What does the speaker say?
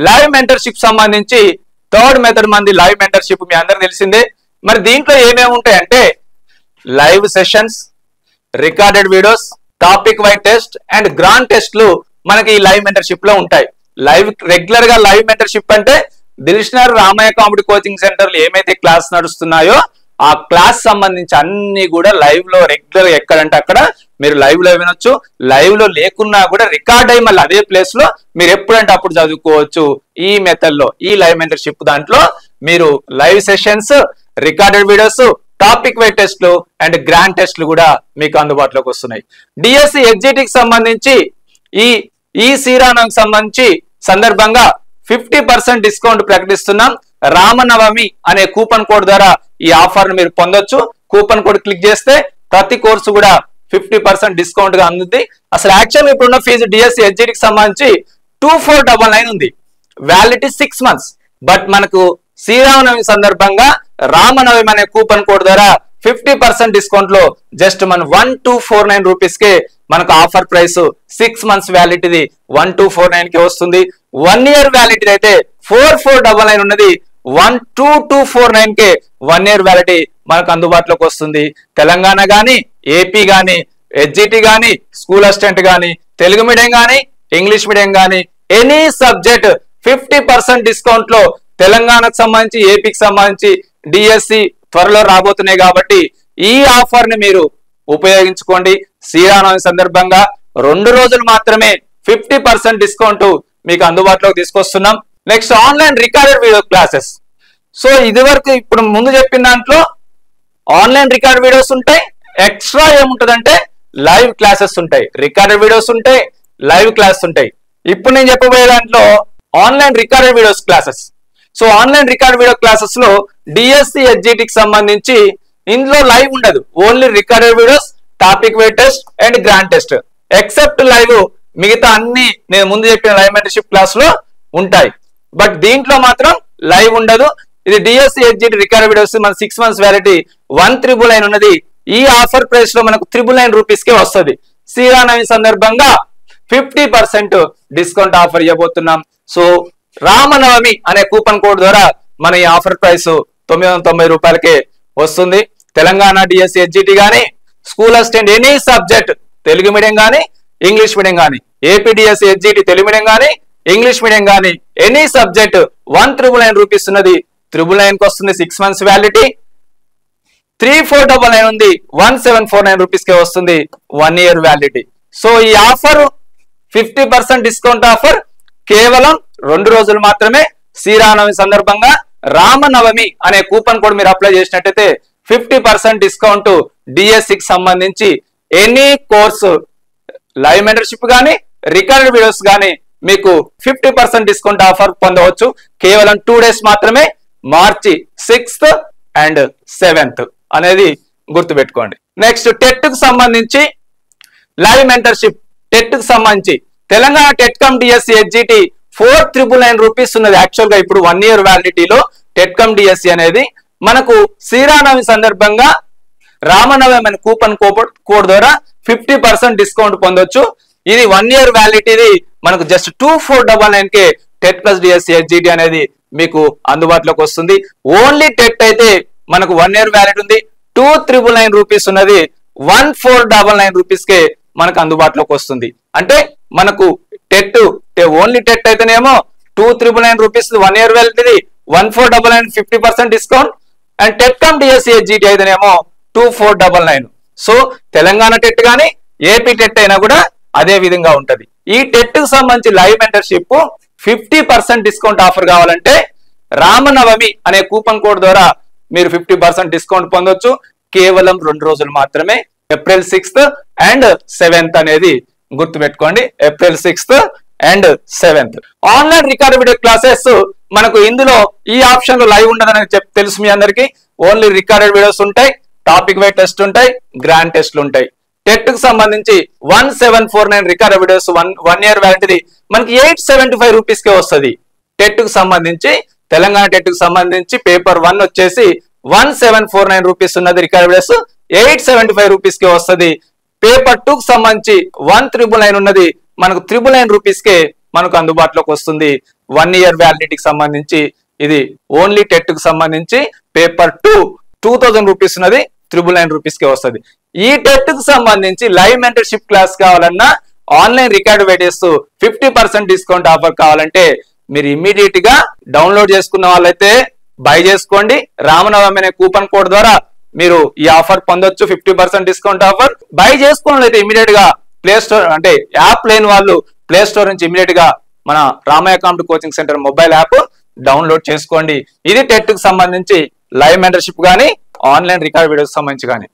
Live mentorship సంబంధించి third method మంది live mentorship మీ అందరికి తెలిసిందే. మరి దీంట్లో ఏమేమి ఉంటాయంటే live sessions, recorded videos, topic wise test and grand టెస్ట్లు మనకి ఈ లైవ్ మెంటర్షిప్ లో ఉంటాయి. రెగ్యులర్ గా లైవ్ మెంటర్షిప్ అంటే దిల్షనర్ రామయ్య కామెడీ కోచింగ్ సెంటర్లు ఏమైతే క్లాస్ నడుస్తున్నాయో ఆ క్లాస్ సంబంధించి అన్ని కూడా లైవ్ లో రెగ్యులర్ ఎక్కడంటే అక్కడ మీరు లైవ్ లో వినొచ్చు. లైవ్ లో లేకున్నా కూడా రికార్డ్ అయ్యి మళ్ళీ అదే ప్లేస్ లో మీరు ఎప్పుడంటే అప్పుడు చదువుకోవచ్చు. ఈ మెథడ్ లో ఈ లైవ్ మెంటర్షిప్ దాంట్లో మీరు live sessions, recorded videos, topic wise టెస్ట్లు అండ్ గ్రాండ్ టెస్ట్లు కూడా మీకు అందుబాటులోకి వస్తున్నాయి. డిఎస్సి ఎగ్జిట్కి సంబంధించి ఈ శ్రీరామనవమికి సంబంధించి సందర్భంగా 50% డిస్కౌంట్ ప్రకటిస్తున్నాం. రామనవమి అనే కూపన్ కోడ్ ద్వారా ఈ ఆఫర్ మీరు పొందొచ్చు. కూపన్ కోడ్ క్లిక్ చేస్తే ప్రతి కోర్సు కూడా 50% డిస్కౌంట్ గా అందుతుంది. అసలు యాక్చువల్ ఇప్పుడున్న ఫీజు డిఎస్సి ఎగ్జిట్కి సంబంధించి 2499 ఉంది, వ్యాలిడిటీ 6 months. బట్ మనకు శ్రీరామనవమి సందర్భంగా రామనవమి అనే కూపన్ కోడ్ ద్వారా 50% డిస్కౌంట్ లో జస్ట్ మన 1249 రూపీస్ కే మనకు ఆఫర్ ప్రైస్ 6 months వ్యాలిడిటీ 1249 కి వస్తుంది. 1 year వ్యాలిడిటీ అయితే 4499 ఉన్నది, 12249 కే 1 year వ్యాలిడిటీ మనకు అందుబాటులోకి వస్తుంది. తెలంగాణ గాని, ఏపీ గాని, హెచ్జిటి గాని, స్కూల్ అసిస్టెంట్ గాని, తెలుగు మీడియం గాని, ఇంగ్లీష్ మీడియం గాని, ఎనీ సబ్జెక్ట్ 50% డిస్కౌంట్ లో తెలంగాణకు సంబంధించి, ఏపీకి సంబంధించి డిఎస్సి త్వరలో రాబోతున్నాయి కాబట్టి ఈ ఆఫర్ ని మీరు ఉపయోగించుకోండి. శ్రీరామనవమి సందర్భంగా 2 రోజులు మాత్రమే 50% డిస్కౌంట్ మీకు అందుబాటులోకి తీసుకొస్తున్నాం. Next online recorded video classes. So ఇది వరకు ఇప్పుడు ముందు చెప్పిన దాంట్లో ఆన్లైన్ రికార్డ్ వీడియోస్ ఉంటాయి, ఎక్స్ట్రా ఏముంటదంటే లైవ్ క్లాసెస్ ఉంటాయి, రికార్డెడ్ వీడియోస్ ఉంటాయి, లైవ్ క్లాసెస్ ఉంటాయి. ఇప్పుడు నేను చెప్పబోయే దాంట్లో online recorded videos classes. So online record video classes లో డిఎస్సి ఎగ్జిట్కి సంబంధించి ఇందులో లైవ్ ఉండదు, only recorded videos, topic wise test and grand test. Except live మిగతా అన్ని నేను ముందు చెప్పిన లైవ్ మెంటర్షిప్ క్లాస్ లో ఉంటాయి. బట్ దీంట్లో మాత్రం లైవ్ ఉండదు. ఇది డిఎస్సి ఎగ్జిట్ రికార్డెడ్ వీడియోస్ మన 6 months వ్యాలిడిటీ 1399 ఉన్నది. ఈ ఆఫర్ ప్రైస్ లో మనకు 399 రూపీస్ కే వస్తుంది. శ్రీరామనవమి సందర్భంగా 50% డిస్కౌంట్ ఆఫర్ ఇవ్వబోతున్నాం. సో రామనవమి అనే కూపన్ కోడ్ ద్వారా మన ఈ ఆఫర్ ప్రైస్ 990 రూపాయలకే వస్తుంది. తెలంగాణ డిఎస్సి ఎగ్జిట్ గానీ, school assistant any subject, Telugu medium గానీ, ఇంగ్లీష్ మీడియం గానీ, AP DSC exit Telugu medium గానీ, ఇంగ్లీష్ మీడియం గానీ, ఎనీ సబ్జెక్ట్ 1999 రూపీస్ ఉన్నది, 999 కి వస్తుంది. 6 months వ్యాలిడిటీ. 3499 ఉంది, 1749 రూపీస్ కే వస్తుంది, 1 year వ్యాలిడిటీ. సో ఈ ఆఫర్ 50% డిస్కౌంట్ ఆఫర్ కేవలం 2 రోజులు మాత్రమే. శ్రీరామనవమి సందర్భంగా రామనవమి అనే కూపన్ కోడ్ మీరు అప్లై చేసినట్టయితే 50% డిస్కౌంట్ డిఎస్సికి సంబంధించి ఎనీ కోర్సు లైవ్ మెంటర్షిప్ గానీ, రికార్డెడ్ వీడియోస్ గానీ మీకు 50% డిస్కౌంట్ ఆఫర్ పొందవచ్చు. కేవలం 2 days మాత్రమే, మార్చి 6th and 7th అనేది గుర్తుపెట్టుకోండి. నెక్స్ట్ టెట్ కు సంబంధించి లైవ్ మెంటర్షిప్. టెట్ కు సంబంధించి తెలంగాణ టెట్కమ్ డిఎస్సి ఎగ్జిటి 4999 రూపీస్ ఉన్నది. యాక్చువల్ గా ఇప్పుడు 1 year వ్యాలిడిటీలో టెట్కమ్ డిఎస్సి అనేది మనకు శ్రీరామనవమి సందర్భంగా రామనవమి అనే కూపన్ కోడ్ ద్వారా 50% డిస్కౌంట్ పొందొచ్చు. ఇది 1 year వ్యాలిడిటీ మనకు జస్ట్ 2499 కే టెట్ ప్లస్ డిఎస్సి ఎగ్జిటి అనేది మీకు అందుబాటులోకి వస్తుంది. ఓన్లీ టెట్ అయితే మనకు 1 year వ్యాలిడిటీ ఉంది, 2399 రూపీస్ ఉన్నది, 1499 రూపీస్ కే మనకు అందుబాటులోకి వస్తుంది. అంటే మనకు టెట్ ఓన్లీ టెట్ అయితేనేమో 2399 rupees 1 year validity, 1499 50% discount. And TET cum DSC ఎగ్జిటి అయితేనేమో 2499. సో తెలంగాణ టెట్ గానీ, ఏపీ టెట్ అయినా కూడా అదే విధంగా ఉంటది. ఈ టెట్ కు సంబంధించి లైవ్ మెంటర్షిప్ 50% డిస్కౌంట్ ఆఫర్ కావాలంటే రామనవమి అనే కూపన్ కోడ్ ద్వారా మీరు 50% డిస్కౌంట్ పొందొచ్చు. కేవలం 2 రోజులు మాత్రమే, April 6th and 7th అనేది గుర్తుపెట్టుకోండి. April 6th and 7th. Online record video classes మనకు ఇందులో ఈ ఆప్షన్ లో లైవ్ ఉండదని తెలుసు మీ అందరికి. ఓన్లీ రికార్డెడ్ వీడియోస్ ఉంటాయి, టాపిక్ వైజ్ టెస్ట్ ఉంటాయి, గ్రాండ్ టెస్ట్లు ఉంటాయి. టెట్ కు సంబంధించి 1749 రికార్డ్ వీడియోస్ 1 year వ్యాలిడిటీ మనకి 875 రూపీస్ కే వస్తుంది. టెట్ కు సంబంధించి తెలంగాణ టెట్ కు సంబంధించి పేపర్ 1 వచ్చేసి 1749 రూపీస్ ఉన్నది, రికార్డ్ వీడియోస్ 875 రూపీస్ కే వస్తుంది. పేపర్ 2 కు సంబంధించి 1999 ఉన్నది, మనకు 999 రూపీస్ కే మనకు అందుబాటులోకి వస్తుంది. 1 ఇయర్ వ్యాలిడిటీకి సంబంధించి ఇది ఓన్లీ టెట్ కు సంబంధించి పేపర్ 2000 రూపీస్ ఉన్నది 999 రూపీస్ కి వస్తుంది. ఈ టెట్ కు సంబంధించి లైవ్ మెంటర్షిప్ క్లాస్ కావాలన్నా online record videos 50% discount offer కావాలంటే మీరు ఇమ్మీడియట్ గా డౌన్లోడ్ చేసుకున్న వాళ్ళైతే బై చేసుకోండి. రామనవమి అనే కూపన్ కోడ్ ద్వారా మీరు ఈ ఆఫర్ పొందొచ్చు. 50% డిస్కౌంట్ ఆఫర్. బై చేసుకోవాలైతే ఇమ్మీడియట్ గా ప్లే స్టోర్ అంటే యాప్ లేని వాళ్ళు ప్లే స్టోర్ నుంచి ఇమ్మీడియట్ గా మన Ramayya competitive coaching centre mobile app download చేసుకోండి. ఇది టెట్ కు సంబంధించి లైవ్ మెంటర్షిప్ కానీ ఆన్లైన్ రికార్డ్ వీడియోస్ సంబంధించి కానీ.